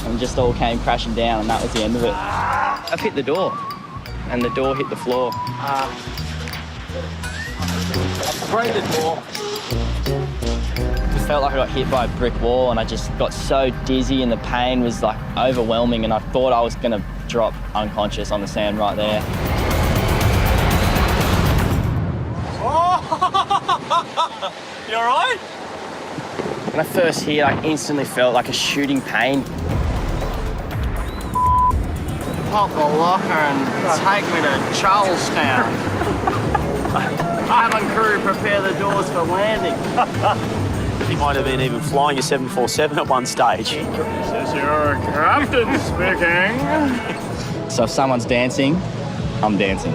and just all came crashing down, and that was the end of it. I've hit the door, and the door hit the floor. I sprayed the door. It felt like I got hit by a brick wall, and I just got so dizzy, and the pain was like overwhelming, and I thought I was going to drop unconscious on the sand right there. Oh! You all right? When I first hit, I instantly felt like a shooting pain. Pop the locker and take me to Charlestown. Cabin crew prepare the doors for landing. You might have been even flying your 747 at one stage. This is your captain speaking. So if someone's dancing, I'm dancing.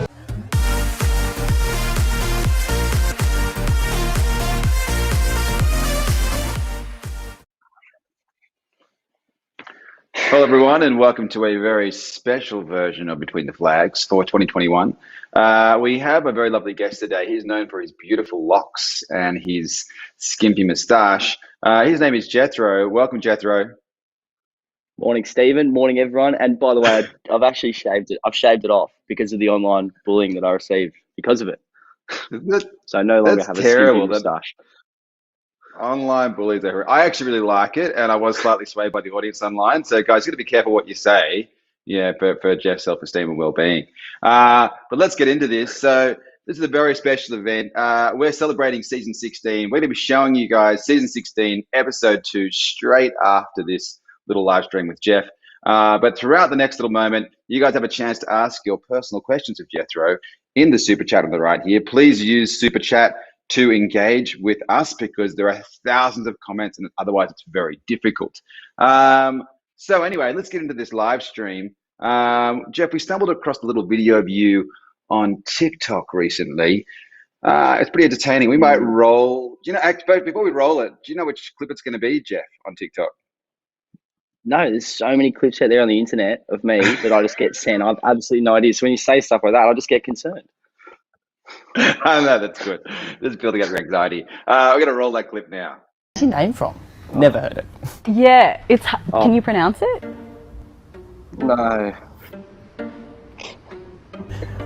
Hello everyone, and welcome to a very special version of Between the Flags for 2021. We have a very lovely guest today. He's known for his beautiful locks and his skimpy moustache. His name is Jethro. Welcome, Jethro. Morning, Stephen. Morning, everyone. And by the way, I've actually shaved it. I've shaved it off because of the online bullying that I received because of it. So I no longer have a skimpy moustache. Online bullies are horrific. I actually really like it, and I was slightly swayed by the audience online. So, guys, you got to be careful what you say, for Jeff's self-esteem and well-being. But let's get into this. So, this is a very special event. We're celebrating season 16. We're going to be showing you guys season 16, episode 2, straight after this little live stream with Jeff. But throughout the next little moment, you guys have a chance to ask your personal questions of Jethro in the super chat on the right here. Please use super chat to engage with us because there are thousands of comments and otherwise it's very difficult. So anyway, let's get into this live stream. Jeff, we stumbled across a little video of you on TikTok recently. It's pretty entertaining. We might roll, before we roll it, do you know which clip it's going to be, Jeff, on TikTok? No, there's so many clips out there on the internet of me that I just get sent. I've absolutely no idea. So when you say stuff like that, I just get concerned. I know, that's good. This is building up your anxiety. We're going to roll that clip now. Where's your name from? Never heard it. Yeah, it's. Can you pronounce it? No.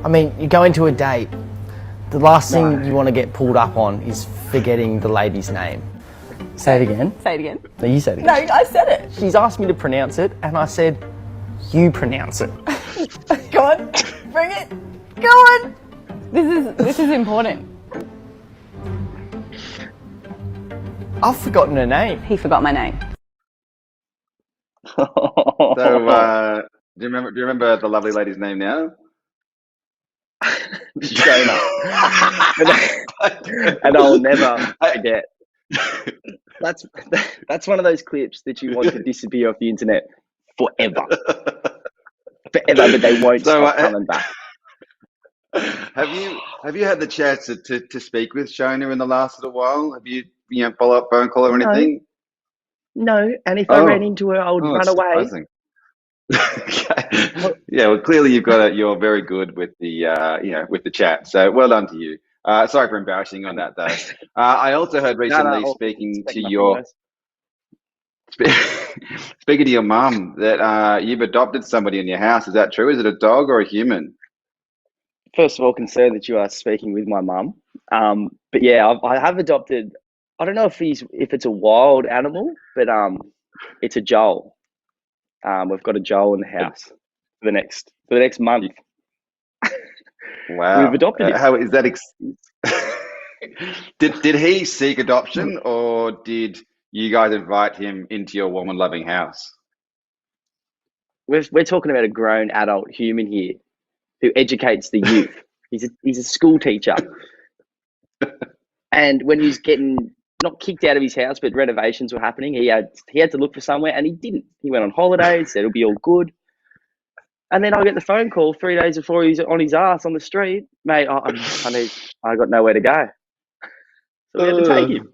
I mean, you go into a date, the last thing you want to get pulled up on is forgetting the lady's name. Say it again. Say it again. No, you said it No, again. I said it. She's asked me to pronounce it, and I said, you pronounce it. Go on, bring it. Go on. This is important. I've forgotten her name. He forgot my name. So, do you remember the lovely lady's name now? Jonah. And I'll never forget. That's one of those clips that you want to disappear off the internet forever. Forever, but they won't stop coming back. Have you had the chance to speak with Shona in the last little while? Have you follow up phone call or anything? No, and if I ran into her, I would run away. Okay. Yeah, well, clearly you're very good with the with the chat. So well done to you. Sorry for embarrassing you on that though. I also heard recently speaking to your mum that you've adopted somebody in your house. Is that true? Is it a dog or a human? First of all, concerned that you are speaking with my mum. But yeah, I have adopted. I don't know if it's a wild animal, but it's a Joel. We've got a Joel in the house for the next month. Wow, we've adopted him. How is that? Did he seek adoption, or did you guys invite him into your warm and loving house? We're talking about a grown adult human here who educates the youth. He's a school teacher. And when he's getting not kicked out of his house, but renovations were happening, he had to look for somewhere and he didn't. He went on holiday, said it'll be all good. And then I get the phone call 3 days before he's on his ass on the street. Mate, I got nowhere to go. So we had to take him.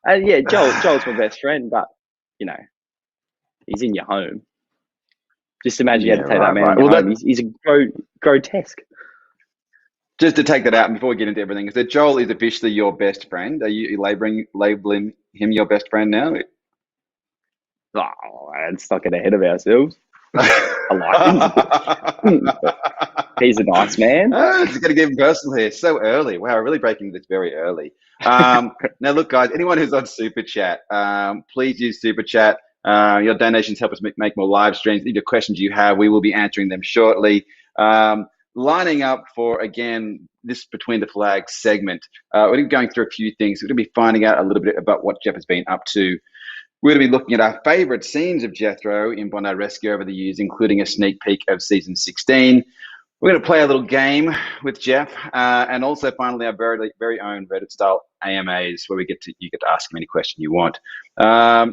And yeah, Joel's my best friend, but he's in your home. Just imagine you had to take that man home. He's grotesque. Just to take that out, and before we get into everything, is that Joel is officially your best friend? Are you labeling him your best friend now? Oh, let's not get ahead of ourselves. I like him. He's a nice man. It's going to get personal here. So early. Wow, we're really breaking this very early. Now, look, guys, anyone who's on Super Chat, please use Super Chat. Your donations help us make more live streams. Any questions you have, we will be answering them shortly. Lining up for, again, this Between the Flags segment, we're going to be going through a few things. We're going to be finding out a little bit about what Jeff has been up to. We're going to be looking at our favourite scenes of Jethro in Bondi Rescue over the years, including a sneak peek of season 16. We're going to play a little game with Jeff, and also finally our very own Reddit style AMAs, where you get to ask him any question you want.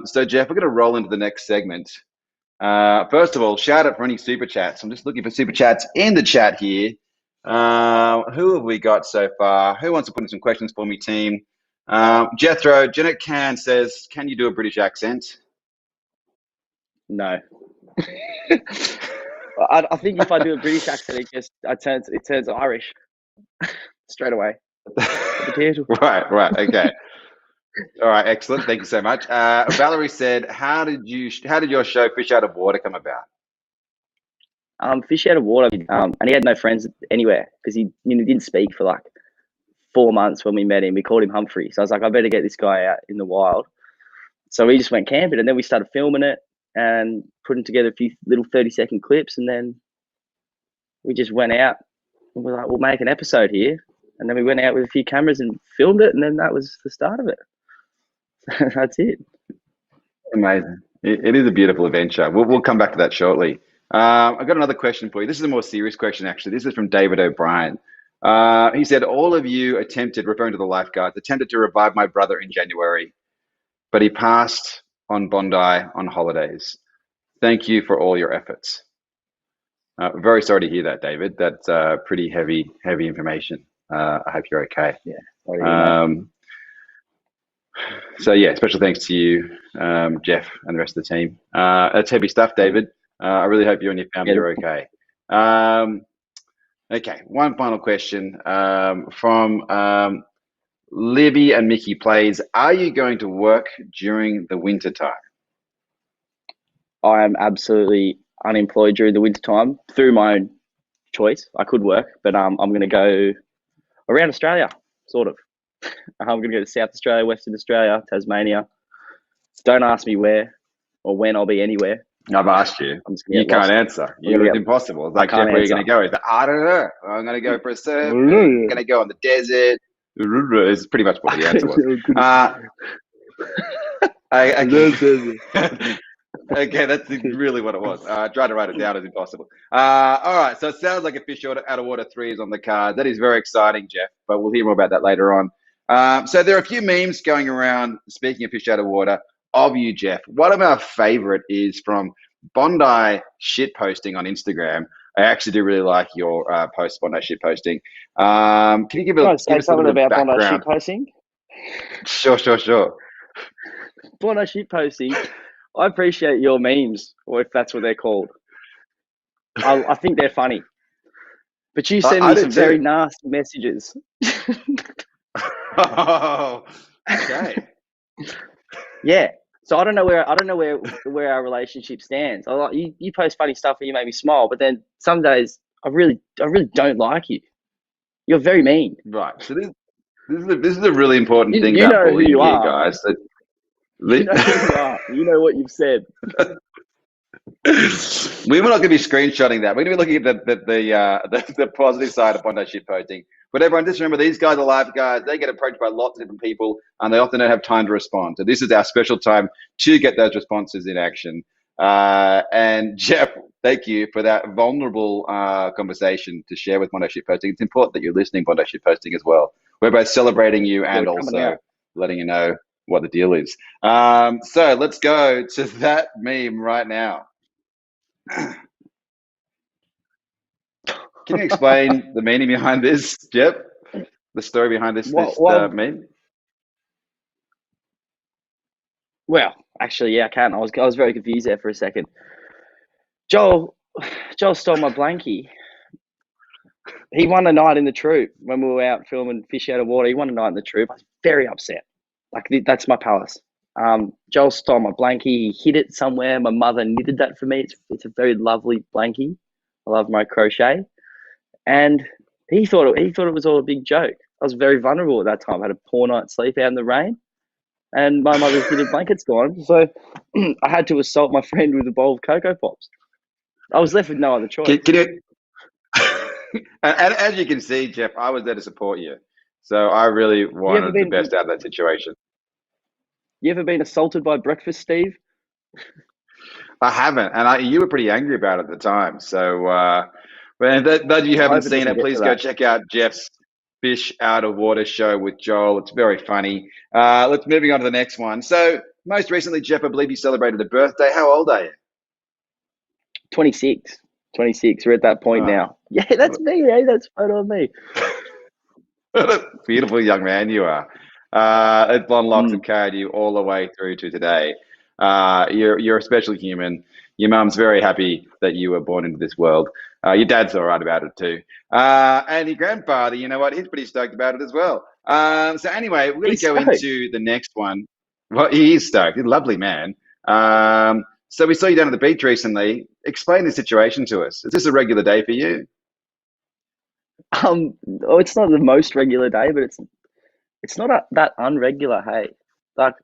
So Jeff, we're going to roll into the next segment. First of all, shout out for any super chats. I'm just looking for super chats in the chat here. Who have we got so far? Who wants to put in some questions for me, team? Jethro, Janet Can says, "Can you do a British accent?" No. I think if I do a British accent, it turns Irish straight away. Right. Okay. All right. Excellent. Thank you so much. Valerie said, "How did your show Fish Out of Water come about?" Fish out of water, and he had no friends anywhere because he didn't speak for like 4 months when we met him. We called him Humphrey. So I was like, I better get this guy out in the wild. So we just went camping, and then we started filming it and putting together a few little 30-second clips, and then we just went out and we're like, we'll make an episode here. And then we went out with a few cameras and filmed it, and then that was the start of it. That's it. Amazing. It is a beautiful adventure. We'll come back to that shortly. I've got another question for you. This is a more serious question, actually. This is from David O'Brien. He said, "All of you referring to the Lifeguards, attempted to revive my brother in January, but he passed on Bondi on holidays. Thank you for all your efforts." Very sorry to hear that, David. That's pretty heavy information. I hope you're okay. Yeah. So yeah, special thanks to you, Jeff, and the rest of the team. That's heavy stuff, David. I really hope you and your family are okay. Okay, one final question from Libby and Mickey Plays. Are you going to work during the winter time? I am absolutely unemployed during the winter time through my own choice. I could work, but I'm going to go around Australia, sort of. I'm going to go to South Australia, Western Australia, Tasmania. Don't ask me where or when I'll be anywhere. I've asked you. You can't answer. It's impossible. It's like, Jeff, where are you going to go? He's like, I don't know. I'm going to go for a surf. I'm going to go on the desert. It's pretty much what the answer was. Okay, that's really what it was. Trying to write it down is impossible. All right, so it sounds like a Fish Out of Water 3 is on the card. That is very exciting, Jeff, but we'll hear more about that later on. So there are a few memes going around, speaking of Fish Out of Water, of you, Jeff. One of our favorite is from Bondi shit posting on Instagram. I actually do really like your post, Bondi shit posting. Can you give us something about Bondi shit posting? Sure. Bondi shit posting. I appreciate your memes, or if that's what they're called. I think they're funny. But you send me some very nasty messages. Oh, okay. Yeah. So I don't know where our relationship stands. I like you post funny stuff and you make me smile, but then some days I really don't like you. You're very mean. Right. So this is a really important thing about bullying here, guys. You know who you are. You know what you've said. We're not going to be screenshotting that. We're going to be looking at the positive side of Bondi shit posting. But everyone, just remember, these guys are lifeguards. They get approached by lots of different people, and they often don't have time to respond. So this is our special time to get those responses in action. And Jeff, thank you for that vulnerable conversation to share with Bondi shit posting. It's important that you're listening Bondi shit posting as well. We're both celebrating you and also letting you know what the deal is. So let's go to that meme right now. Can you explain the meaning behind this, Jeff? The story behind this meme? Well, actually, yeah, I can. I was very confused there for a second. Joel stole my blankie. He won a night in the troop when we were out filming Fish Out of Water. He won a night in the troop. I was very upset. Like, that's my palace. Joel stole my blankie. He hid it somewhere. My mother knitted that for me. It's a very lovely blankie. I love my crochet. And he thought it was all a big joke. I was very vulnerable at that time. I had a poor night's sleep out in the rain, and my mother's knitted blanket's gone. So I had to assault my friend with a bowl of Cocoa Pops. I was left with no other choice. Can you, and as you can see, Jeff, I was there to support you. So I really wanted the best out of that situation. You ever been assaulted by breakfast, Steve? I haven't, and you were pretty angry about it at the time. So, but those of you who haven't seen it, please go check out Jeff's Fish Out of Water show with Joel. It's very funny. Let's moving on to the next one. So, most recently, Jeff, I believe you celebrated a birthday. How old are you? 26. We're at that point now. Yeah, that's me. Hey, that's photo of me. What a beautiful young man you are. Those blonde locks have carried you all the way through to today. You're a special human. Your mum's very happy that you were born into this world. Your dad's all right about it too. And your grandfather, you know what? He's pretty stoked about it as well. So anyway, we're going to go into the next one. Well, he is stoked. He's a lovely man. So we saw you down at the beach recently. Explain the situation to us. Is this a regular day for you? It's not the most regular day, but it's not that unregular. Hey, like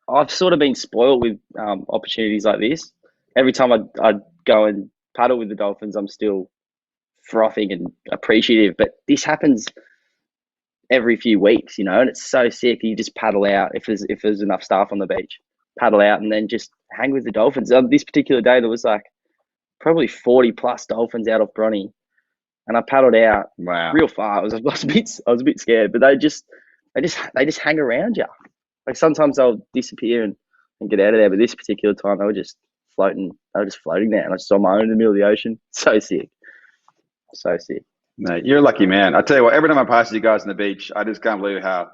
I've sort of been spoiled with opportunities like this. Every time I go and paddle with the dolphins, I'm still frothing and appreciative. But this happens every few weeks, you know, and it's so sick. You just paddle out if there's enough staff on the beach, paddle out, and then just hang with the dolphins. This particular day, there was like probably 40 plus dolphins out of Bronny, and I paddled out real far. I was a bit scared, but they just hang around you. Like sometimes they'll disappear and get out of there, but this particular time they were just floating. They were just floating there, and I just saw my own in the middle of the ocean. So sick. Mate, you're a lucky man. I tell you what, every time I pass you guys on the beach, I just can't believe how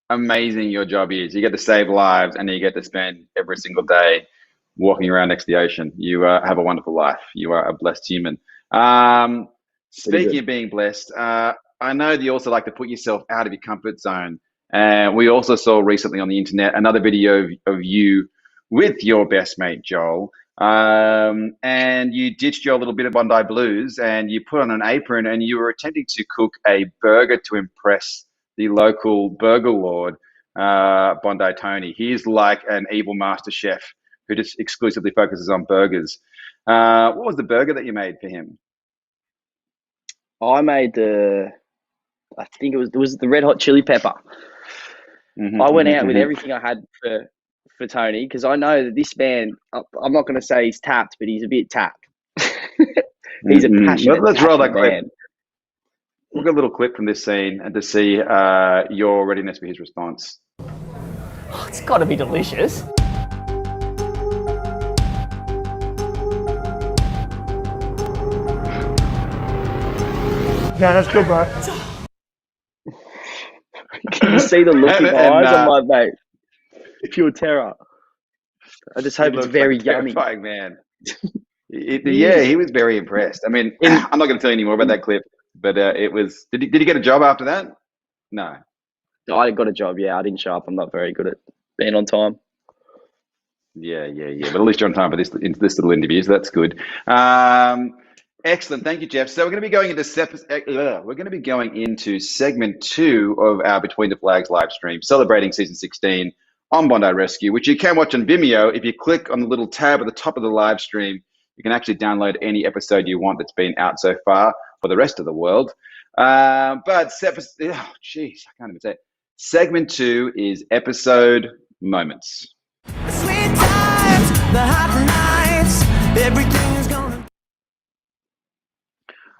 amazing your job is. You get to save lives, and you get to spend every single day walking around next to the ocean. You have a wonderful life. You are a blessed human. Speaking of being blessed, I know that you also like to put yourself out of your comfort zone. And we also saw recently on the internet another video of you with your best mate, Joel. And you ditched your little bit of Bondi blues and you put on an apron and you were attempting to cook a burger to impress the local burger lord, Bondi Tony. He's like an evil master chef who just exclusively focuses on burgers. What was the burger that you made for him? I made I think it was the red hot chili pepper. I went out with everything I had for Tony because I know that this man, I'm not going to say he's tapped, but he's a bit tapped. He's a passionate, let's roll that clip. man. We'll get a little clip from this scene and to see your readiness for his response. Oh, it's got to be delicious. Yeah, that's good, bro. Can you see the look in the eyes? I'm like, mate, pure terror. I just hope it's very yummy. Man. Yeah, he was very impressed. I mean, I'm not going to tell you any more about that clip, but it was. Did he get a job after that? No. I got a job. Yeah, I didn't show up. I'm not very good at being on time. Yeah. But at least you're on time for this little interview, so that's good. Excellent, thank you, Jeff. So we're going to be going into segment 2 of our Between the Flags live stream, celebrating season 16 on Bondi Rescue, which you can watch on Vimeo. If you click on the little tab at the top of the live stream, you can actually download any episode you want that's been out so far for the rest of the world. I can't even say it. Segment 2 is episode moments. Sweet times, the hot nights, everything is gonna.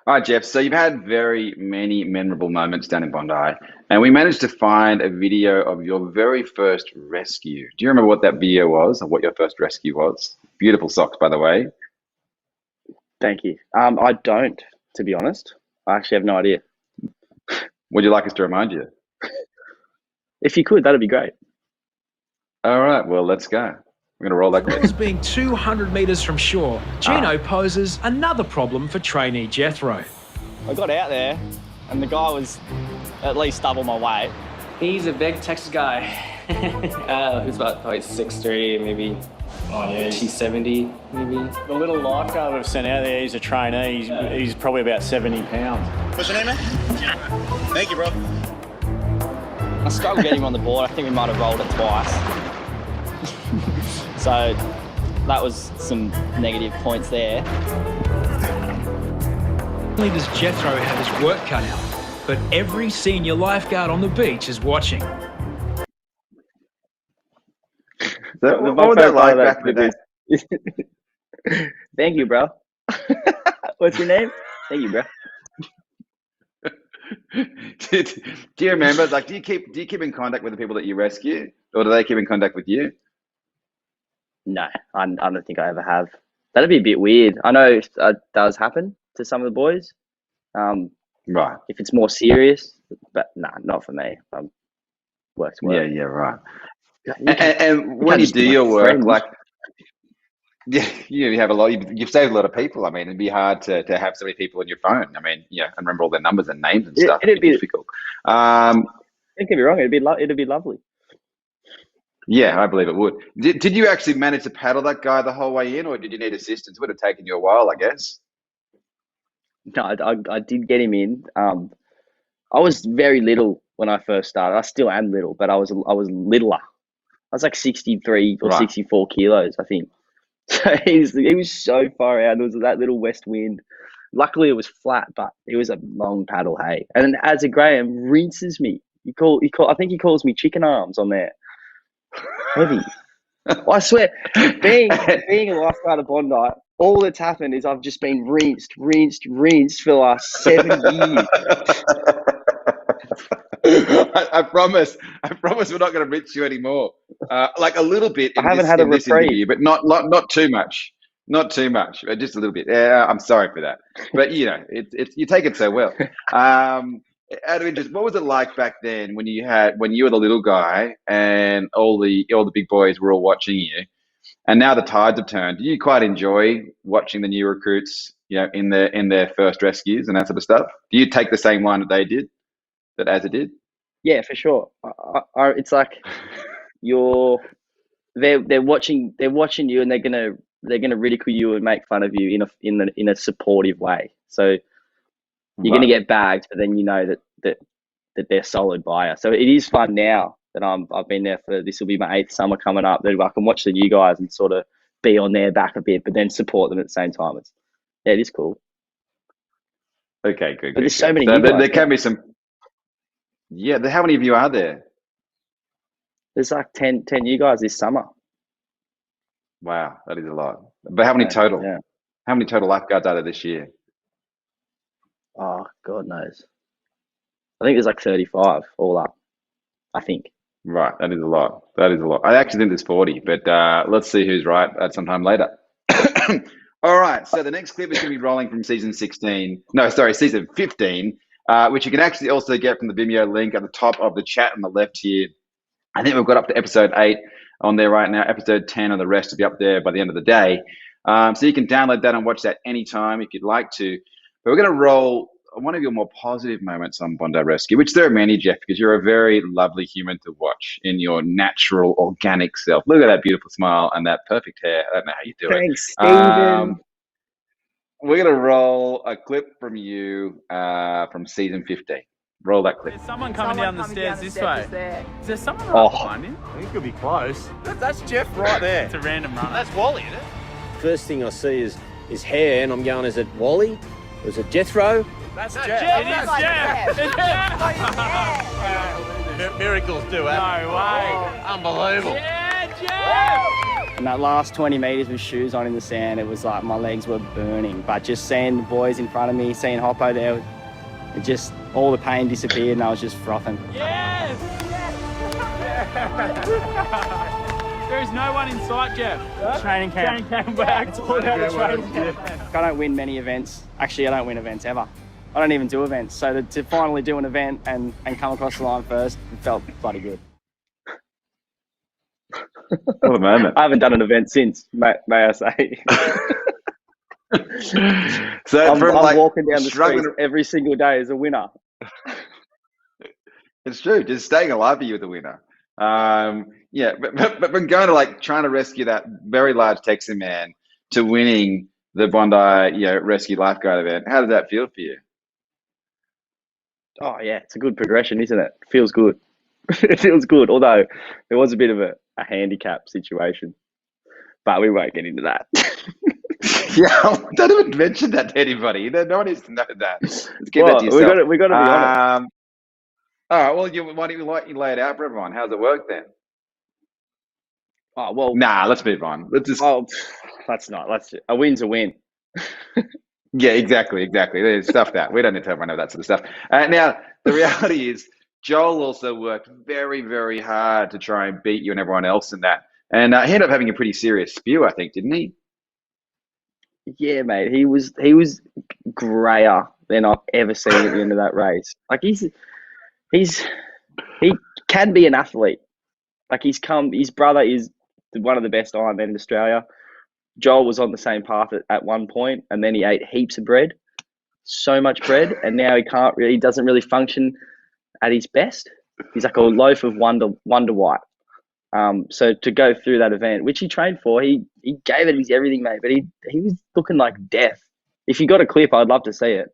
All right, Jeff. So you've had very many memorable moments down in Bondi, and we managed to find a video of your very first rescue. Do you remember what that video was, or what your first rescue was? Beautiful socks, by the way. Thank you. I don't, to be honest. I actually have no idea. Would you like us to remind you? If you could, that'd be great. All right. Well, let's go. We're going to roll that clip. Being 200 metres from shore, Gino poses another problem for trainee Jethro. I got out there and the guy was at least double my weight. He's a big Texas guy. It's about like 6'3", maybe. Oh yeah, she's 70, maybe. The little lifeguard we've sent out there, he's a trainee. He's probably about 70 pounds. What's your name, man? Thank you, bro. I struggled getting him on the board. I think we might have rolled it twice. So that was some negative points there. Not only does Jethro have his work cut out, but every senior lifeguard on the beach is watching. So, what would that like back in the day? Thank you, bro. What's your name? Thank you, bro. Do you remember? Like, do you keep in contact with the people that you rescue, or do they keep in contact with you? No, I don't think I ever have. That'd be a bit weird. I know it does happen to some of the boys. Right. If it's more serious, but nah, not for me. Works. Yeah, right. And when you do your work, like, yeah, you have a lot. You've saved a lot of people. I mean, it'd be hard to have so many people on your phone. I mean, yeah, and remember all their numbers and names and stuff. It'd be difficult. Don't get me wrong. It'd be lovely. Yeah, I believe it would. Did you actually manage to paddle that guy the whole way in, or did you need assistance? It would have taken you a while, I guess. No, I did get him in. I was very little when I first started. I still am little, but I was littler. I was like 63 or 64 kilos, I think. So he was so far out. There was that little west wind. Luckily, it was flat, but it was a long paddle, hey. And as a Graham rinses me. I think he calls me chicken arms on there. Heavy. I swear, being a lifeguard at Bondi, all that's happened is I've just been rinsed for the last 7 years. I promise we're not going to rinse you anymore. Like a little bit. I haven't had a reprieve, but not too much. Not too much, just a little bit. Yeah, I'm sorry for that, but you know, you take it so well. Out of interest, what was it like back then when you were the little guy and all the big boys were all watching you, and now the tides have turned? Do you quite enjoy watching the new recruits, you know, in their first rescues and that sort of stuff? Do you take the same one that Azza did? Yeah, for sure. It's like they're watching you, and they're gonna ridicule you and make fun of you in a supportive way. So you're gonna get bagged, but then you know that they're solid by you. So it is fun now that I've been there for, this will be my 8th summer coming up, that I can watch the new guys and sort of be on their back a bit, but then support them at the same time. It is cool. Okay, good. But there's so many. There can be some. Yeah, how many of you are there? There's like 10 you guys this summer. Wow, that is a lot. But how many total? Yeah. How many total lifeguards are there this year? Oh, God knows. I think there's like 35 all up, I think. Right, that is a lot. I actually think there's 40, but let's see who's right at some time later. All right, so the next clip is going to be rolling from season 15, which you can actually also get from the Vimeo link at the top of the chat on the left here. I think we've got up to episode 8 on there right now. Episode 10 and the rest will be up there by the end of the day. So you can download that and watch that anytime if you'd like to. But we're going to roll one of your more positive moments on Bondi Rescue, which there are many, Jeff, because you're a very lovely human to watch in your natural, organic self. Look at that beautiful smile and that perfect hair. I don't know how you do it. Thanks, Stephen. We're going to roll a clip from you from season 15. Roll that clip. There's someone coming down the stairs this way. Is there someone right behind him? I think it could be close. That's Jeff right there. It's a random runner. That's Wally, isn't it? First thing I see is his hair, and I'm going, is it Wally? Or is it Jethro? That's Jeff. It is Jeff. It's Jeff. Miracles do happen. No way. Unbelievable. Yeah, Jeff. And that last 20 metres with shoes on in the sand, it was like my legs were burning. But just seeing the boys in front of me, seeing Hoppo there, it just, all the pain disappeared and I was just frothing. Yes! There is no one in sight, Jeff. Training camp. Training camp back. It's all about the training camp. I don't win many events. Actually, I don't win events ever. I don't even do events. So to finally do an event and come across the line first, it felt bloody good. What a moment. I haven't done an event since, may I say. So I'm walking down the street every single day as a winner. It's true. Just staying alive for you as a winner. Yeah, but from going to like trying to rescue that very large Texan man to winning the Bondi, rescue lifeguard event, how did that feel for you? Oh yeah, it's a good progression, isn't it? Feels good. It feels good. Although there was a bit of a handicap situation, but we won't get into that. Yeah, don't even mention that to anybody. No one needs to know that. Let's keep that to yourself. We got to be honest. All right. Well, why don't you lay it out for everyone? How's it work then? Oh well. Nah, let's move on. Let's just. Oh, a win's a win. Yeah, exactly. There's stuff that we don't need to everyone know that sort of stuff. Now, the reality is, Joel also worked very, very hard to try and beat you and everyone else in that, and he ended up having a pretty serious spew, I think, didn't he? Yeah, mate. He was grayer than I've ever seen at the end of that race. Like he can be an athlete. Like his brother is one of the best Ironmen in Australia. Joel was on the same path at one point, and then he ate heaps of bread, so much bread, and now he doesn't really function at his best. He's like a loaf of Wonder White. So to go through that event, which he trained for, he gave it his everything, mate. But he was looking like death. If you got a clip, I'd love to see it.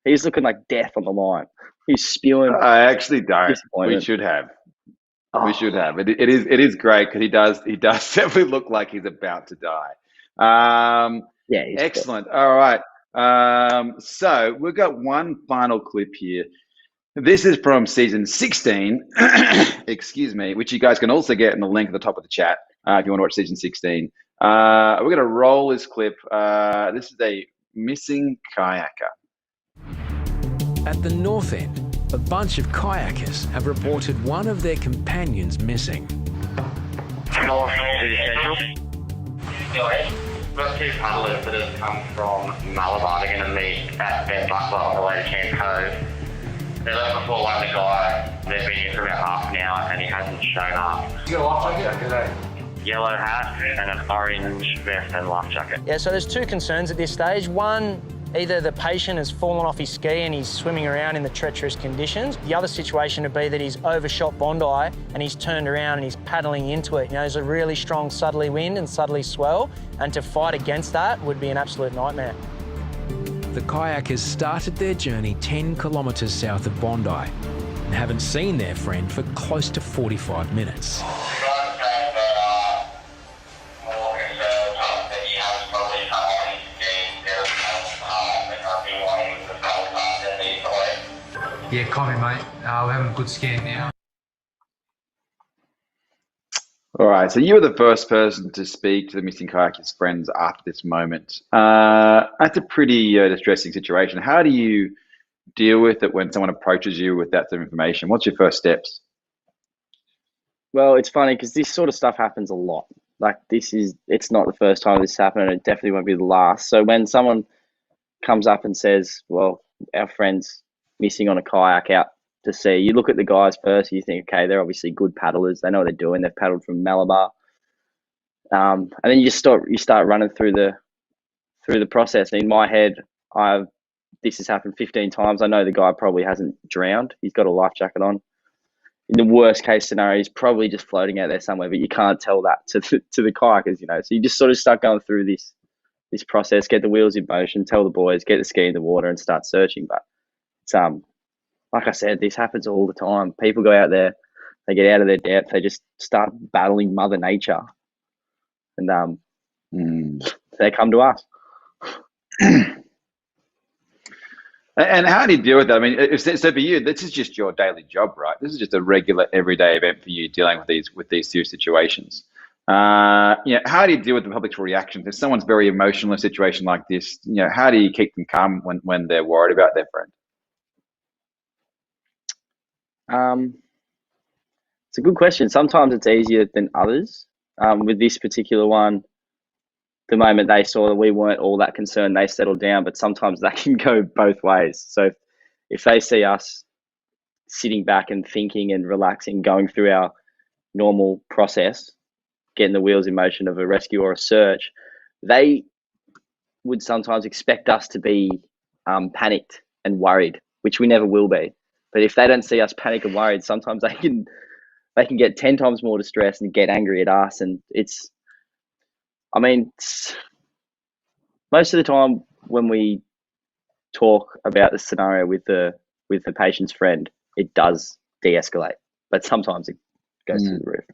He was looking like death on the line. He's spewing. I actually don't. We should have. Oh. We should have. It is great because he does definitely look like he's about to die. Yeah. Excellent. Good. All right. So we've got one final clip here. This is from season 16, excuse me, which you guys can also get in the link at the top of the chat if you want to watch season 16. We're going to roll this clip. This is a missing kayaker. At the north end, a bunch of kayakers have reported one of their companions missing. North to Central. We've got two paddlers that have come from Malabar. They're going to meet at Ben Buckler on the way to Camp Cove. They left before one of the guys. They've been here for about half an hour and he hasn't shown up. You got a life jacket? Yellow hat and an orange vest and life jacket. Yeah, so there's two concerns at this stage. One, either the patient has fallen off his ski and he's swimming around in the treacherous conditions. The other situation would be that he's overshot Bondi and he's turned around and he's paddling into it. You know, there's a really strong southerly wind and southerly swell, and to fight against that would be an absolute nightmare. The kayakers started their journey 10 kilometres south of Bondi and haven't seen their friend for close to 45 minutes. Yeah, copy, mate. We're having a good scan now. All right, so you were the first person to speak to the missing kayaker's friends after this moment. That's a pretty distressing situation. How do you deal with it when someone approaches you with that sort of information? What's your first steps? Well, it's funny because this sort of stuff happens a lot. Like it's not the first time this happened, and it definitely won't be the last. So when someone comes up and says, well, our friend's missing on a kayak out to sea, you look at the guys first, you think, okay, they're obviously good paddlers. They know what they're doing. They've paddled from Malabar. And then you start running through the process. In my head, this has happened 15 times. I know the guy probably hasn't drowned. He's got a life jacket on. In the worst case scenario, he's probably just floating out there somewhere, but you can't tell that to the kayakers, you know. So you just sort of start going through this process, get the wheels in motion, tell the boys, get the ski in the water and start searching. But it's like I said, this happens all the time. People go out there, they get out of their depth, they just start battling Mother Nature, and they come to us. And how do you deal with that? I mean, so for you, this is just your daily job, right? This is just a regular, everyday event for you dealing with these two situations. How do you deal with the public's reaction? If someone's very emotional in a situation like this, how do you keep them calm when they're worried about their friend? It's a good question. Sometimes it's easier than others. With this particular one, the moment they saw that we weren't all that concerned, they settled down, but sometimes that can go both ways. So if they see us sitting back and thinking and relaxing, going through our normal process, getting the wheels in motion of a rescue or a search, they would sometimes expect us to be panicked and worried, which we never will be. But if they don't see us panic and worried, sometimes they can get 10 times more distressed and get angry at us. And most of the time when we talk about the scenario with the patient's friend, it does de-escalate, but sometimes it goes through the roof.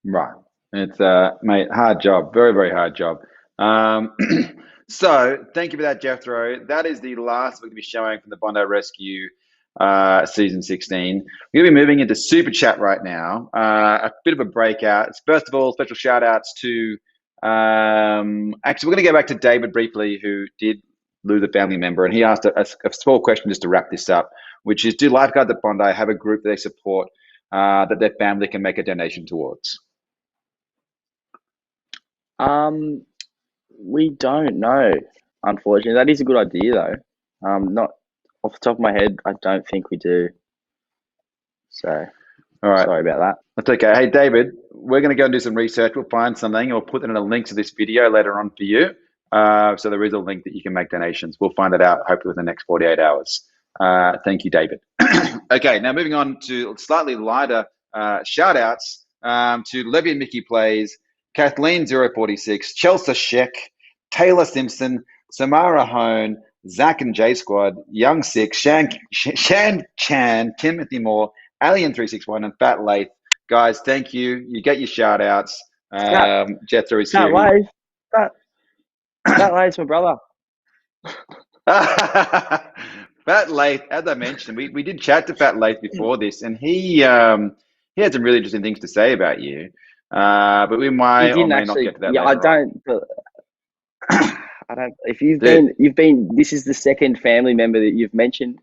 Right. It's mate, hard job, very, very hard job. So thank you for that, Jethro. That is the last we're going to be showing from the Bondi Rescue season 16. We're going to be moving into Super Chat right now. A bit of a breakout. First of all, special shout outs to actually, we're going to go back to David briefly, who did lose a family member, and he asked a small question just to wrap this up, which is, do Lifeguards at Bondi have a group that they support that their family can make a donation towards? We don't know, unfortunately. That is a good idea, though. Not off the top of my head, I don't think we do. So, all right, sorry about that. That's okay. Hey, David, we're going to go and do some research. We'll find something, and we'll put it in a link to this video later on for you. So there is a link that you can make donations. We'll find that out hopefully within the next 48 hours. Thank you, David. Okay, now moving on to slightly lighter shout outs to Levy and Mickey Plays, Kathleen 046, Chelsea Sheck, Taylor Simpson, Samara Hone, Zach and J Squad, Young Six, Shan Chan, Timothy Moore, Alien 361, and Fat Lath. Guys, thank you. You get your shout outs. Jethro is here. Fat Lath's my brother. Fat Lath, as I mentioned, we did chat to Fat Lath before this, and he had some really interesting things to say about you. But we might or may not get to that. Yeah, later I don't. If you've been. This is the second family member that you've mentioned.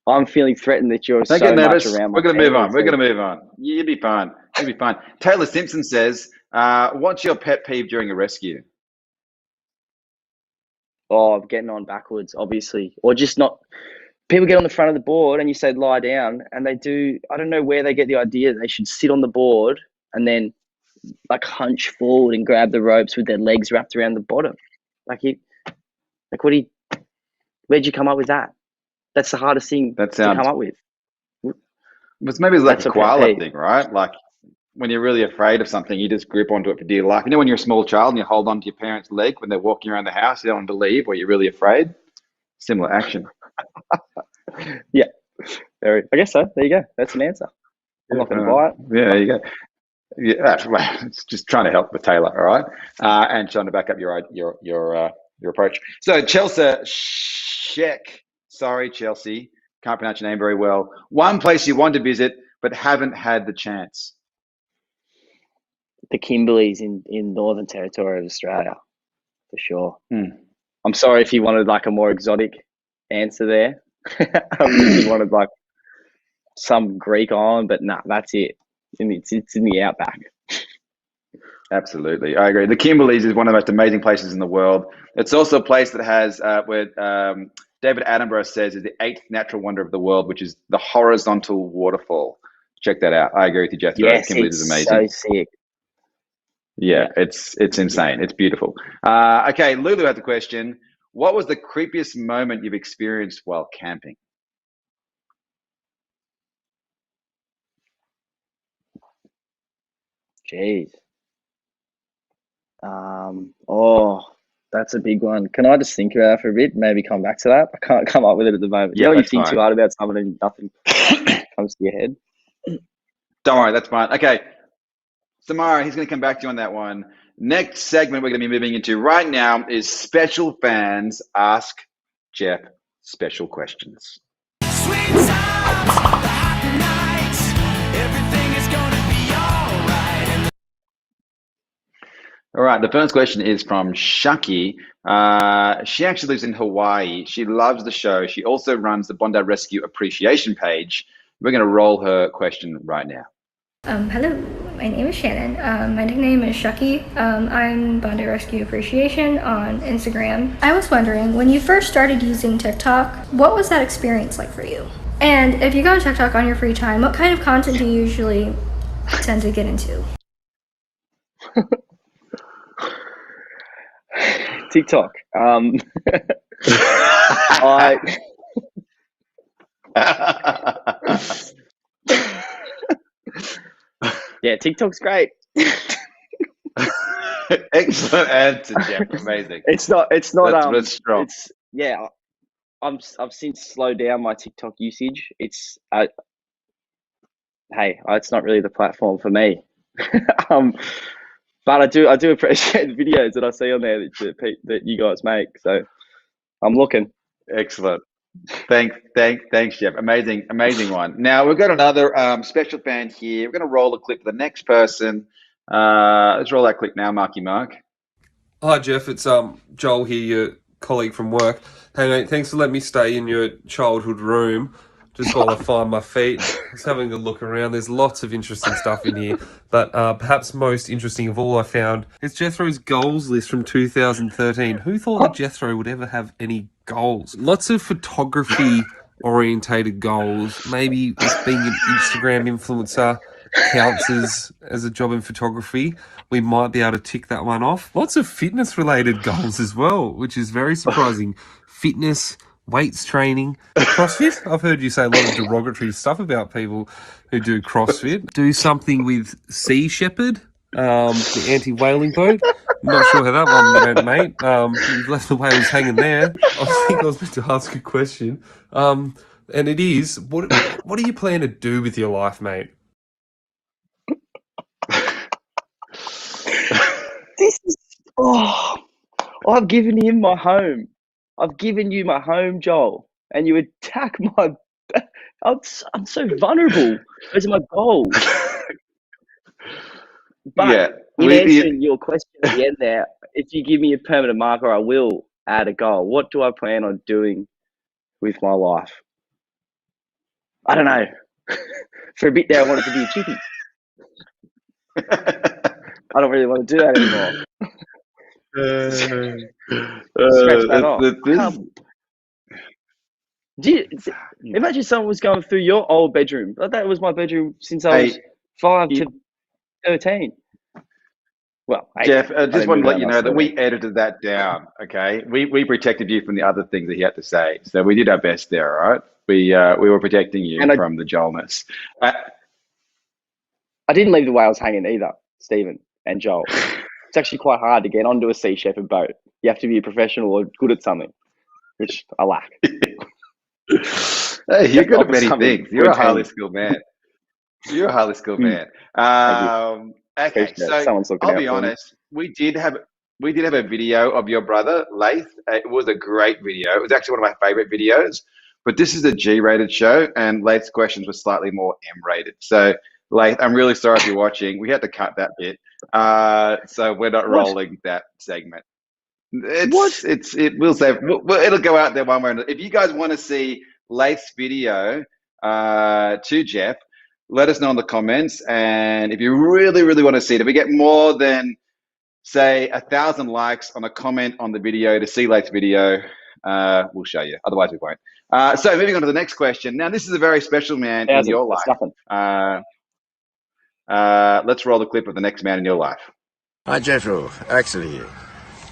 I'm feeling threatened that you're so much around. We're going to move on. We're going to move on. You'll be fine. You'll be fine. Taylor Simpson says, "What's your pet peeve during a rescue?" Oh, getting on backwards, obviously, or just not. People get on the front of the board and you say lie down, and they do. I don't know where they get the idea that they should sit on the board and then like hunch forward and grab the ropes with their legs wrapped around the bottom. Where'd you come up with that? That's the hardest thing to come up with. Maybe it's like a koala thing, right? Like when you're really afraid of something, you just grip onto it for dear life. You know, when you're a small child and you hold onto your parents' leg when they're walking around the house, you don't want to leave, or you're really afraid. Similar action. Yeah, I guess so. There you go. That's an answer. I'm not going to buy it. Yeah, there you go. Yeah, it's just trying to help with Taylor, all right, and trying to back up your approach. So Chelsea Sheck, sorry Chelsea, can't pronounce your name very well. One place you want to visit but haven't had the chance. The Kimberleys in Northern Territory of Australia, for sure. I'm sorry if you wanted like a more exotic answer there. If you wanted like some Greek island, but nah, that's it. It's in the outback. Absolutely, I agree. The Kimberleys is one of the most amazing places in the world. It's also a place that has where David Attenborough says is the 8th natural wonder of the world, which is the horizontal waterfall. Check that out. I agree with you, Jethro. Yes, Kimberleys it's is amazing. so sick. Yeah, it's insane. It's beautiful. Okay, Lulu had the question. What was the creepiest moment you've experienced while camping? Jeez. That's a big one. Can I just think about it for a bit? Maybe come back to that. I can't come up with it at the moment. Yeah, you think too hard about something and nothing comes to your head. Don't worry, that's fine. Okay, Samara, he's going to come back to you on that one. Next segment we're going to be moving into right now is Special Fans Ask Jeff Special Questions. All right, the first question is from Shucky. She actually lives in Hawaii. She loves the show. She also runs the Bondi Rescue Appreciation page. We're going to roll her question right now. Hello, my name is Shannon. My nickname is Shucky. I'm Bondi Rescue Appreciation on Instagram. I was wondering, when you first started using TikTok, what was that experience like for you? And if you go to TikTok on your free time, what kind of content do you usually tend to get into? TikTok. Yeah, TikTok's great. Excellent answer, Jeff. Amazing. It's not. That's strong. It's yeah. I've since slowed down my TikTok usage. It's it's not really the platform for me. But I do appreciate the videos that I see on there that you guys make. So I'm looking. Excellent. Thanks, Jeff. Amazing one. Now we've got another special fan here. We're going to roll a clip for the next person. Let's roll that clip now, Marky Mark. Hi, Jeff. It's Joel here, your colleague from work. Hey, mate, thanks for letting me stay in your childhood room just while I find my feet. I was having a look around. There's lots of interesting stuff in here, but perhaps most interesting of all I found is Jethro's goals list from 2013. Who thought that Jethro would ever have any goals? Lots of photography-orientated goals. Maybe just being an Instagram influencer counts as a job in photography. We might be able to tick that one off. Lots of fitness-related goals as well, which is very surprising. Fitness, weights training, CrossFit. I've heard you say a lot of derogatory stuff about people who do CrossFit. Do something with Sea Shepherd, the anti-whaling boat. I'm not sure how that one went, mate. You've left the whales hanging there. I think I was meant to ask a question. And it is, what do you plan to do with your life, mate? I've given him my home. I've given you my home, Joel, and you attack my. I'm so vulnerable. Those are my goals. But in answering your question at the end there, if you give me a permanent marker, I will add a goal. What do I plan on doing with my life? I don't know. For a bit there, I wanted to be a chippy. I don't really want to do that anymore. Scratch that off. Imagine someone was going through your old bedroom. That was my bedroom since I was 5 to 13. Well, Jeff, I just want to let you know that we edited that down. Okay, we protected you from the other things that he had to say, so we did our best there. All right, we were protecting you from the Joelness. I didn't leave the whales hanging either, Stephen and Joel. It's actually quite hard to get onto a Sea Shepherd boat. You have to be a professional or good at something, which I lack. Hey, you're good at many things. You're a highly skilled man. You're a highly skilled man. Okay, so I'll be honest. We did have a video of your brother, Laith. It was a great video. It was actually one of my favorite videos. But this is a G-rated show, and Laith's questions were slightly more M-rated. So, Laith, I'm really sorry if you're watching. We had to cut that bit. So we're not rolling that segment. It'll go out there one way or another. If you guys want to see Laith's video to Jeff, let us know in the comments. And if you really, really want to see it, if we get more than, say, 1,000 likes on a comment on the video to see Laith's video, we'll show you. Otherwise, we won't. So moving on to the next question. Now, this is a very special man in your life. Let's roll the clip of the next man in your life. Hi, Jethro. Axel here.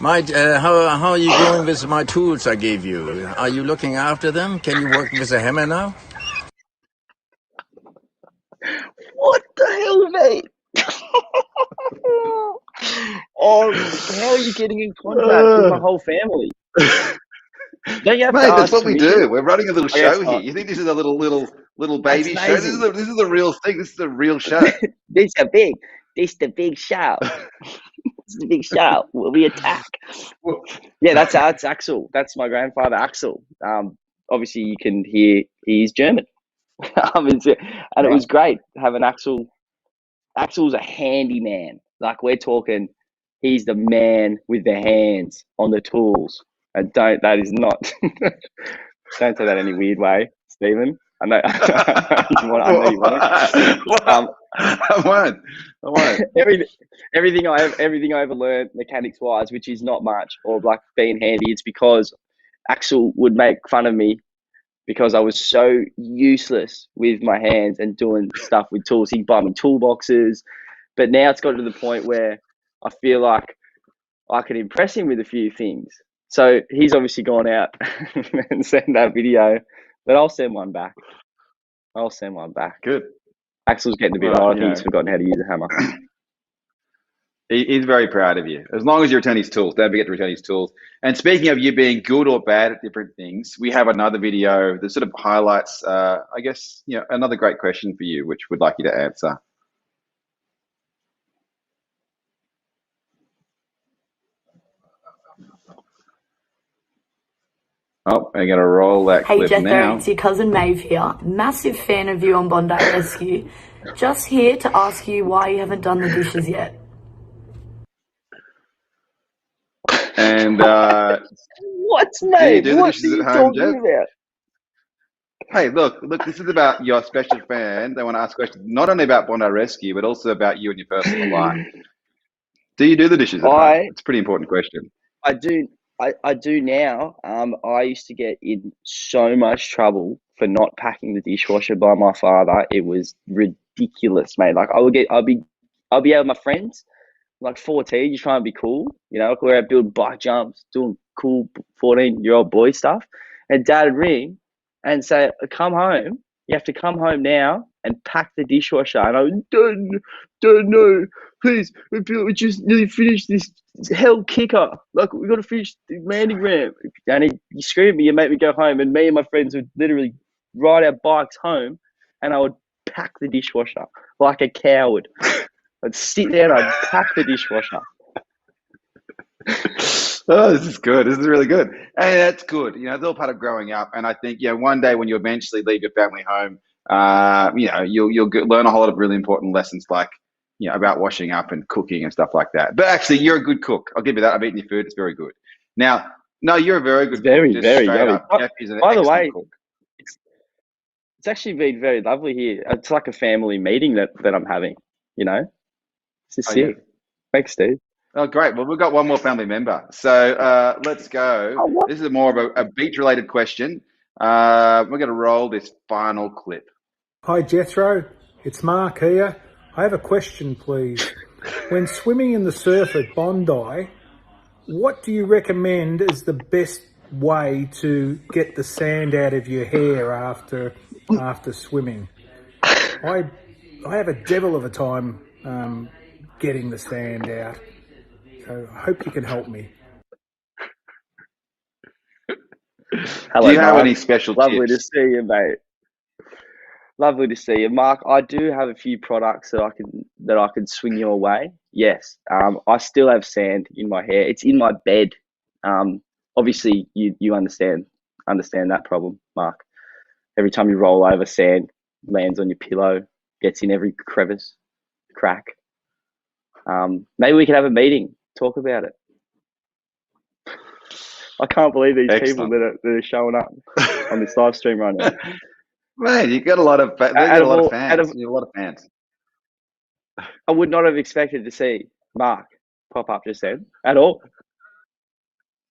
How are you going with my tools I gave you? Are you looking after them? Can you work with a hammer now? What the hell, mate? How are you getting in contact with my whole family? Don't you have to that's what we permission? do. We're running a little show here. You think this is a little baby show? This is a real thing. This is a real show. This the big show. This is the big show. We attack. Yeah, that's Axel. That's my grandfather, Axel. Obviously, you can hear he's German. And it was great having Axel. Axel's a handy man. Like, we're talking, he's the man with the hands on the tools. And don't say that in any weird way, Stephen. I know you want it. I won't. Everything I ever learned mechanics wise, which is not much, or like being handy, it's because Axel would make fun of me because I was so useless with my hands and doing stuff with tools. He'd buy me toolboxes, but now it's got to the point where I feel like I can impress him with a few things. So he's obviously gone out and sent that video, but I'll send one back. Good. Axel's getting a bit Well, old. I you think he's know. forgotten how to use a hammer. He's very proud of you. As long as you return his tools, don't forget to return his tools. And speaking of you being good or bad at different things, we have another video that sort of highlights, I guess, another great question for you, which we'd like you to answer. Oh, I'm gonna roll that Hey clip Jethro, now. it's your cousin Maeve here. Massive fan of you on Bondi Rescue. Just here to ask you why you haven't done the dishes yet. And What's do you mate? do the What dishes are at you home, Jeff? talking about? Hey, look, this is about your special fans. They want to ask questions not only about Bondi Rescue, but also about you and your personal life. Do you do the dishes at home? It's a pretty important question. I do. I do now. I used to get in so much trouble for not packing the dishwasher by my father. It was ridiculous, mate. Like I'll be out with my friends, like 14, just trying to be cool. We're out building bike jumps, doing cool 14-year-old boy stuff. And Dad would ring and say, "Come home. You have to come home now and pack the dishwasher." And I would, "Dad, no, please. We just nearly finished this hell kicker. Like, we got to finish the landing ramp." And you scream at me and make me go home. And me and my friends would literally ride our bikes home, and I would pack the dishwasher like a coward. I'd sit there and I'd pack the dishwasher. Oh, this is good. This is really good. And that's good. It's all part of growing up. And I think, one day when you eventually leave your family home, you'll learn a whole lot of really important lessons, like, about washing up and cooking and stuff like that. But actually, you're a good cook. I'll give you that. I've eaten your food. It's very good. Now, no, you're a very good Very, cook. very Straight yummy. up, Jeff is an By the excellent way, cook. it's actually been very lovely here. It's like a family meeting that I'm having, It's just sick. Yeah. Thanks, Steve. Oh, great. Well, we've got one more family member. So let's go. This is more of a beach-related question. We're going to roll this final clip. Hi Jethro, it's Mark here. I have a question please. When swimming in the surf at Bondi, what do you recommend is the best way to get the sand out of your hair after swimming? I have a devil of a time getting the sand out, so I hope you can help me. Hello, Do you have Mark. any special Lovely tips? to see you, mate. Lovely to see you, Mark. I do have a few products that I can swing your way. Yes, I still have sand in my hair. It's in my bed. Obviously, you understand that problem, Mark. Every time you roll over, sand lands on your pillow, gets in every crevice, crack. Maybe we can have a meeting, talk about it. I can't believe these people that are showing up on this live stream right now. Man, you got a lot of fans. You got a lot of fans. I would not have expected to see Mark pop up just then at all.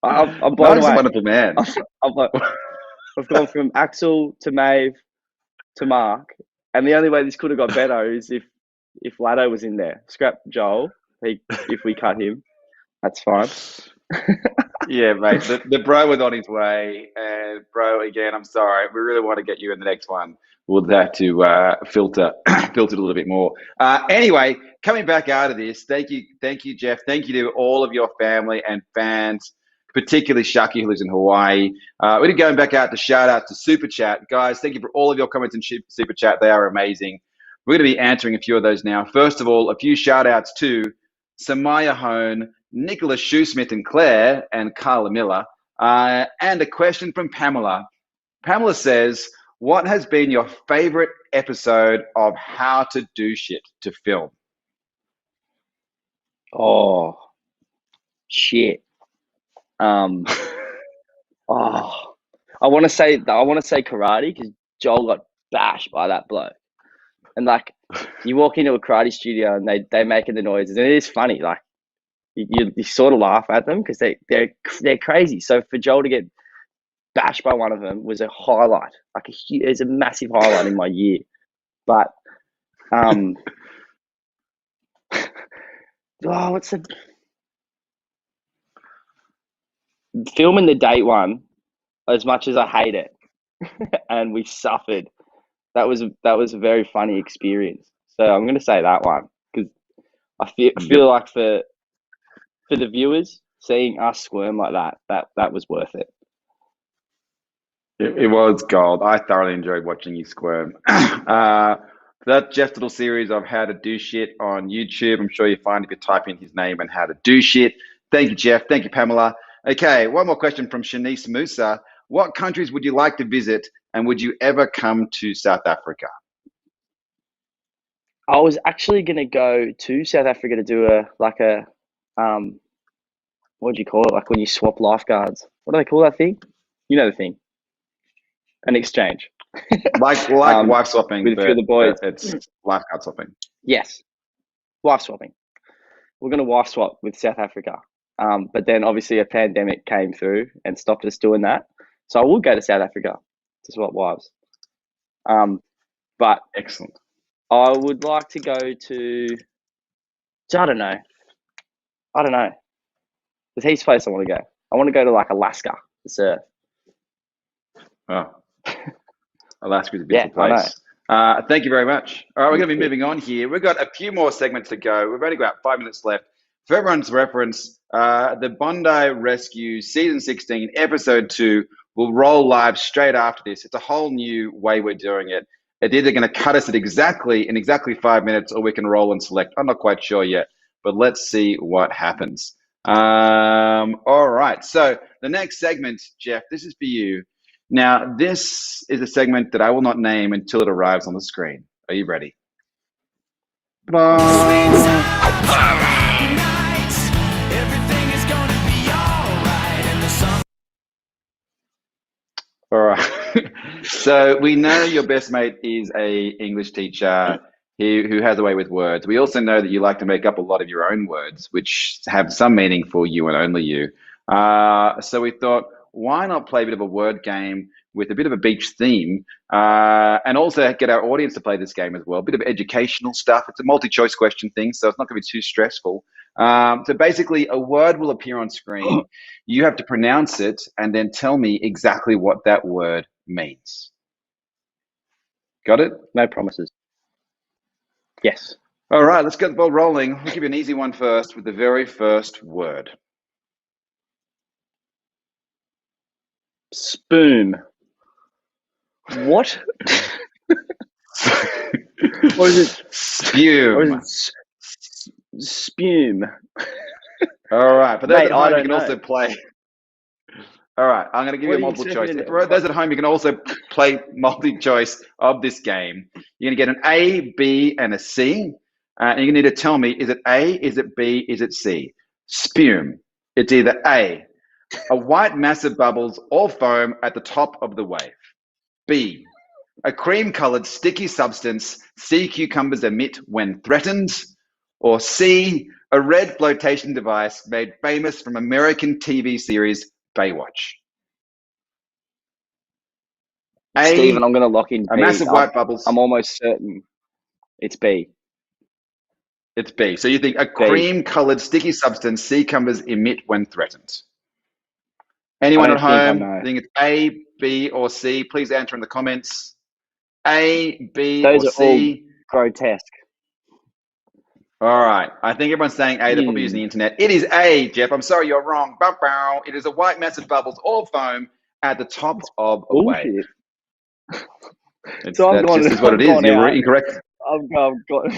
I'm blown Mark's away. a wonderful man. I've gone from Axel to Maeve to Mark, and the only way this could have got better is if Laddo was in there. Scrap Joel. If we cut him, that's fine. Yeah, mate. The bro was on his way, and bro, again, I'm sorry. We really want to get you in the next one. We'll have to filter it a little bit more. Anyway, coming back out of this, thank you, Jeff. Thank you to all of your family and fans, particularly Shaki, who lives in Hawaii. We're going back out to shout out to Super Chat. Guys, thank you for all of your comments in Super Chat. They are amazing. We're going to be answering a few of those now. First of all, a few shout outs to Samaya Hone, Nicholas Shoesmith and Claire, and Carla Miller. And a question from Pamela. Pamela says, what has been your favorite episode of How to Do Shit to film? Oh, shit. I want to say karate because Joel got bashed by that bloke. And like, you walk into a karate studio and they making the noises, and it is funny. Like, you sort of laugh at them because they're crazy. So for Joel to get bashed by one of them was a highlight. Like it's a massive highlight in my year. But what's the filming the date one? As much as I hate it, and we suffered that was a very funny experience. So I'm going to say that one because I feel like for the viewers, seeing us squirm like that was worth it. It was gold. I thoroughly enjoyed watching you squirm. That Jeff's little series of how to do shit on YouTube, I'm sure you find if you type in his name and how to do shit. Thank you, Jeff. Thank you, Pamela. Okay, one more question from Shanice Musa. What countries would you like to visit, and would you ever come to South Africa? I was actually going to go to South Africa to do what do you call it? Like when you swap lifeguards. What do they call that thing? You know the thing. An exchange. Like wife swapping with a few of the boys. It's lifeguard swapping. Yes. Wife swapping. We're going to wife swap with South Africa. But then obviously a pandemic came through and stopped us doing that. So I will go to South Africa to swap wives. But excellent. I would like to go to, I don't know. There's heaps of places I want to go. I want to go to like Alaska to surf. Oh. Alaska's a beautiful place. Thank you very much. All right, we're going to be moving on here. We've got a few more segments to go. We've only got 5 minutes left. For everyone's reference, the Bondi Rescue Season 16, Episode 2 will roll live straight after this. It's a whole new way we're doing it. It's either going to cut us in exactly 5 minutes or we can roll and select. I'm not quite sure yet, but let's see what happens. All right, so the next segment, Jeff, this is for you. Now, this is a segment that I will not name until it arrives on the screen. Are you ready? All right. So we know your best mate is a English teacher who has a way with words. We also know that you like to make up a lot of your own words, which have some meaning for you and only you. So we thought, why not play a bit of a word game with a bit of a beach theme and also get our audience to play this game as well. A bit of educational stuff. It's a multi-choice question thing, so it's not going to be too stressful. So basically, a word will appear on screen. You have to pronounce it and then tell me exactly what that word means. Got it? No promises. Yes. All right, let's get the ball rolling. I'll give you an easy one first with the very first word. Spoon. What? What is it? Spume. Or is it spume? All right, but those Mate, at home, I you don't can know. also play. All right, I'm going to give you a multiple choice. For those at home, you can also play multi-choice of this game. You're going to get an A, B, and a C. And you're going to need to tell me, is it A, is it B, is it C? Spume. It's either A, a white mass of bubbles or foam at the top of the wave. B, a cream-coloured sticky substance sea cucumbers emit when threatened. Or C, a red flotation device made famous from American TV series Baywatch. A, Stephen, I'm going to lock in B. a massive white bubbles. I'm almost certain it's B. It's B. So you think a cream-coloured sticky substance sea cucumbers emit when threatened. Anyone at home think it's A, B, or C? Please answer in the comments. A, B, Those or are C? all grotesque. All right. I think everyone's saying A. They're probably using the internet. It is A, Jeff. I'm sorry, you're wrong. Bow, bow. It is a white mass of bubbles or foam at the top of a wave. So That just is what it is. You were incorrect. I've gone.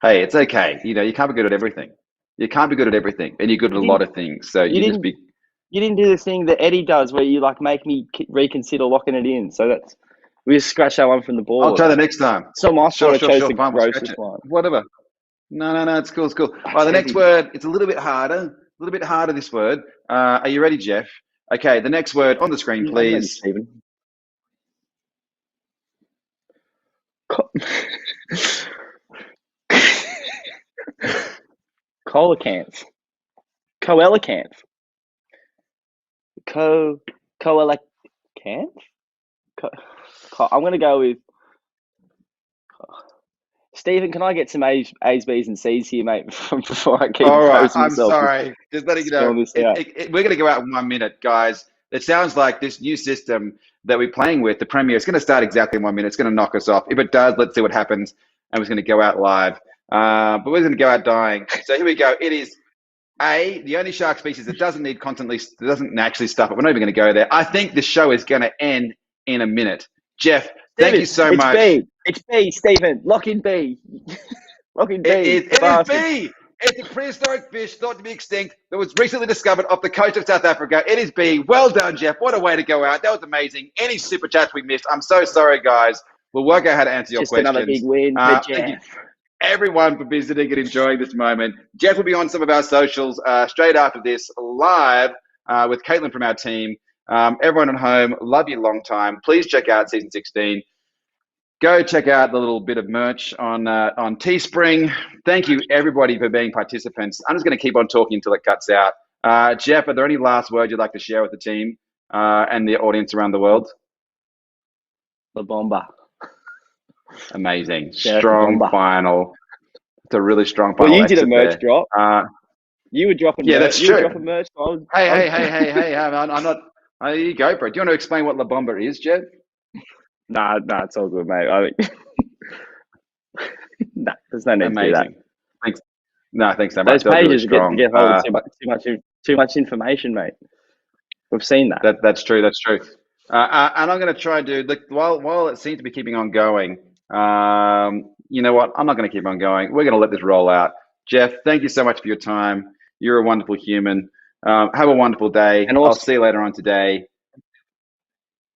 Hey, it's okay. You know, you can't be good at everything. You can't be good at everything, and you're good at a lot of things. So you just be. You didn't do the thing that Eddie does, where you like make me reconsider locking it in. So that's we just scratch that one from the board. I'll try the next time. So my Sure. chose the Fine, we'll grossest one. Whatever. No. It's cool. It's cool. All right, the next word. It's a little bit harder. This word. Are you ready, Jeff? Okay. The next word on the screen, please. I'm ready, Stephen. Coelacanth. Coelacanth. Coelacanth? I'm going to go with... Stephen, can I get some A's, B's, and C's here, mate, before I keep All right, embarrassing I'm myself? sorry. Just letting you know, we're going to go out in 1 minute, guys. It sounds like this new system that we're playing with, the premiere, is going to start exactly in 1 minute. It's going to knock us off. If it does, let's see what happens. And we're going to go out live. But we're going to go out dying. So here we go. It is the only shark species that doesn't naturally stuff it. We're not even going to go there. I think the show is going to end in a minute. Jeff, thank you so much. It's B, Stephen. Lock in B. Lock in B. It is B. It's a prehistoric fish thought to be extinct that was recently discovered off the coast of South Africa. It is B. Well done, Jeff. What a way to go out. That was amazing. Any super chats we missed, I'm so sorry, guys. We'll work out how to answer your questions. Another big win for Jeff. Thank you everyone for visiting and enjoying this moment. Jeff will be on some of our socials straight after this, live with Caitlin from our team. Everyone at home, love you long time. Please check out season 16. Go check out the little bit of merch on Teespring. Thank you, everybody, for being participants. I'm just going to keep on talking until it cuts out. Jeff, are there any last words you'd like to share with the team and the audience around the world? La Bomba. Amazing. Yeah, strong final. It's a really strong final. Well, you did a merch drop. You were dropping merch. That's you true. Were dropping merch. Hey, I'm not. There you go, bro. Do you want to explain what La Bomba is, Jeff? Nah, it's all good, mate. I think there's no need to do that. Thanks. No, thanks so much. Those pages get hold of too much information, mate. We've seen that. That's true. That's true. And I'm going to try to do, while it seems to be keeping on going, you know what? I'm not going to keep on going. We're going to let this roll out. Jeff, thank you so much for your time. You're a wonderful human. Have a wonderful day. And I'll see you later on today.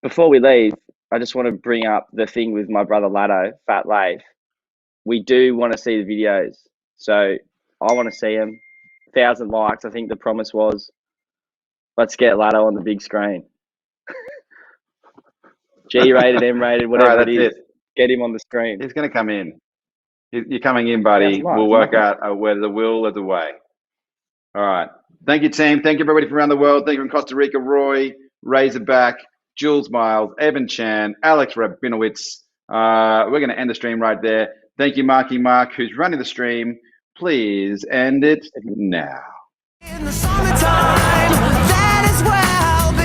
Before we leave, I just want to bring up the thing with my brother Laddo, Fat Lave. We do want to see the videos. So I want to see them. 1,000 likes, I think the promise was. Let's get Laddo on the big screen. G-rated, M-rated, whatever it is. Get him on the screen. He's going to come in. You're coming in, buddy. We'll work out whether the will or the way. All right. Thank you, team. Thank you, everybody from around the world. Thank you from Costa Rica, Roy, Razorback, Jules Miles, Evan Chan, Alex Rabinowitz. We're going to end the stream right there. Thank you, Marky Mark, who's running the stream. Please end it now. In the summertime, that is where I'll be.